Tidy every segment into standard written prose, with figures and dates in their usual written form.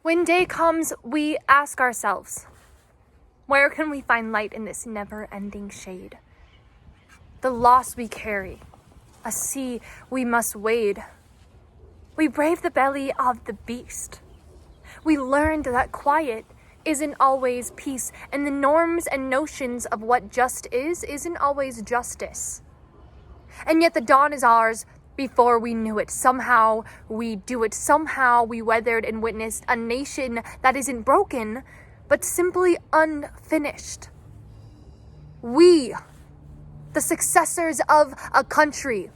When day comes, we ask ourselves, where can we find light in this never-ending shade? The loss we carry, a sea we must wade. We brave the belly of the beast. We learned that quiet isn't always peace, and the norms and notions of what just isn't always justice. And yet the dawn is ours before we knew it. Somehow we do it. Somehow we weathered and witnessed a nation that isn't broken, but simply unfinished. We, the successors of a country,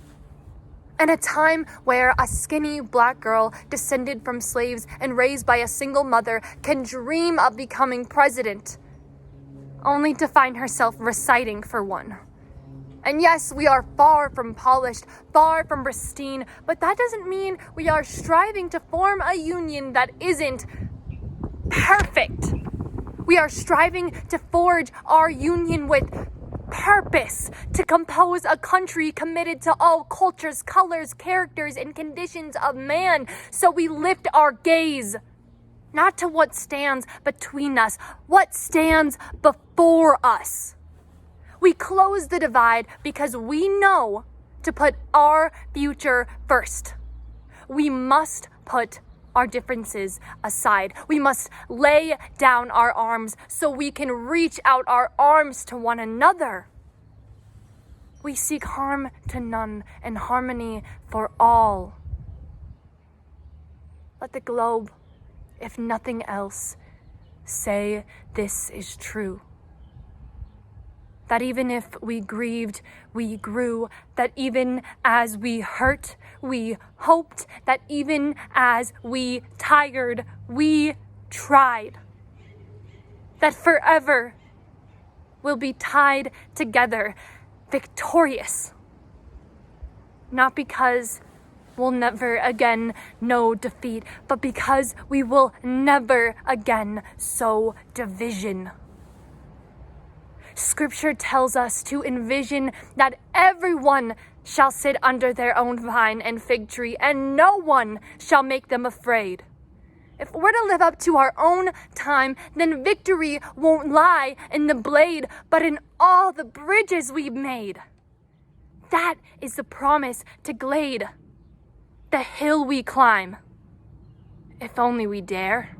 and a time where a skinny black girl descended from slaves and raised by a single mother can dream of becoming president, only to find herself reciting for one. And yes, we are far from polished, far from pristine, but that doesn't mean we are striving to form a union that isn't perfect. We are striving to forge our union with purpose, to compose a country committed to all cultures, colors, characters, and conditions of man. So we lift our gaze, not to what stands between us, what stands before us. We close the divide because we know to put our future first. We must put our differences aside. We must lay down our arms so we can reach out our arms to one another. We seek harm to none and harmony for all. Let the globe, if nothing else, say this is true. That even if we grieved, we grew. That even as we hurt, we hoped. That even as we tired, we tried. That forever we'll be tied together, victorious. Not because we'll never again know defeat, but because we will never again sow division. Scripture tells us to envision that everyone shall sit under their own vine and fig tree, and no one shall make them afraid. If we're to live up to our own time, then victory won't lie in the blade, but in all the bridges we've made. That is the promise to Glade, the hill we climb, if only we dare.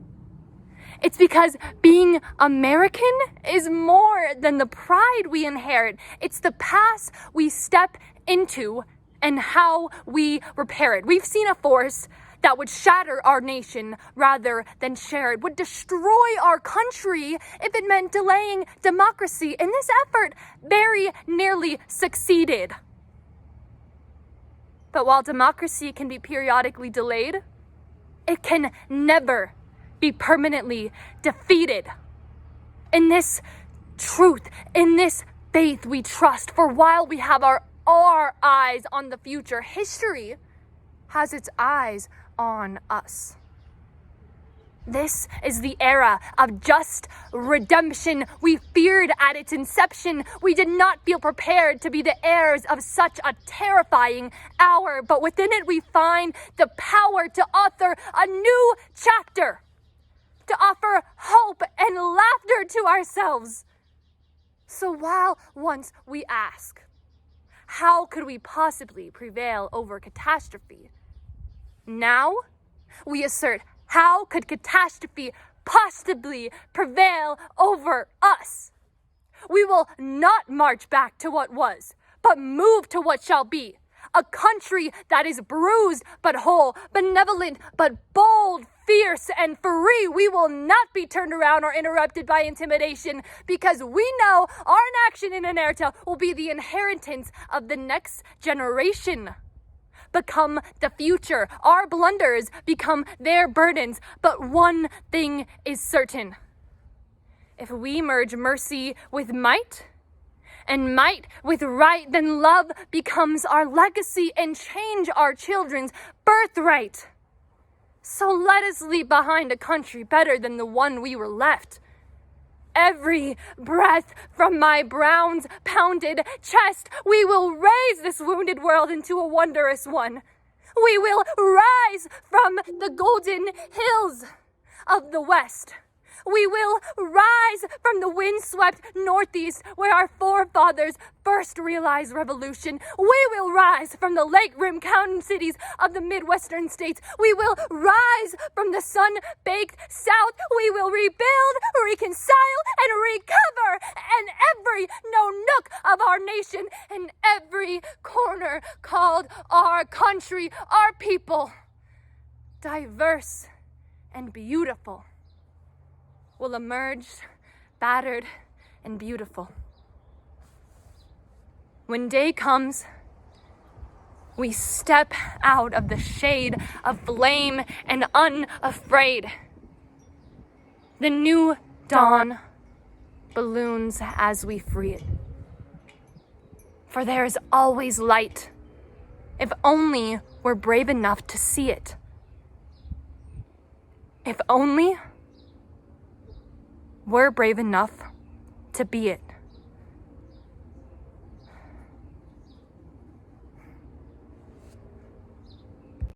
It's because being American is more than the pride we inherit. It's the path we step into and how we repair it. We've seen a force that would shatter our nation rather than share it, would destroy our country if it meant delaying democracy. And this effort very nearly succeeded. But while democracy can be periodically delayed, it can never be permanently defeated. In this truth, in this faith we trust, for while we have our eyes on the future, history has its eyes on us. This is the era of just redemption we feared at its inception. We did not feel prepared to be the heirs of such a terrifying hour, but within it we find the power to author a new chapter, to offer hope and laughter to ourselves. So while once we ask, how could we possibly prevail over catastrophe? Now we assert, how could catastrophe possibly prevail over us? We will not march back to what was, but move to what shall be. A country that is bruised but whole, benevolent but bold, fierce and free. We will not be turned around or interrupted by intimidation, because we know our inaction in inertia will be the inheritance of the next generation. Become the future. Our blunders become their burdens. But one thing is certain. If we merge mercy with might, and might with right, then love becomes our legacy and change our children's birthright. So let us leave behind a country better than the one we were left. Every breath from my Brown's pounded chest, we will raise this wounded world into a wondrous one. We will rise from the golden hills. of the West. We will rise from the windswept Northeast where our forefathers first realized revolution. We will rise from the lake rim mountain cities of the Midwestern states. We will rise from the sun-baked South. We will rebuild, reconcile, and recover in every nook of our nation, in every corner called our country, our people, diverse and beautiful, will emerge battered and beautiful. When day comes, we step out of the shade of flame and unafraid. The new dawn balloons as we free it. For there is always light, if only we're brave enough to see it. If only we're brave enough to be it.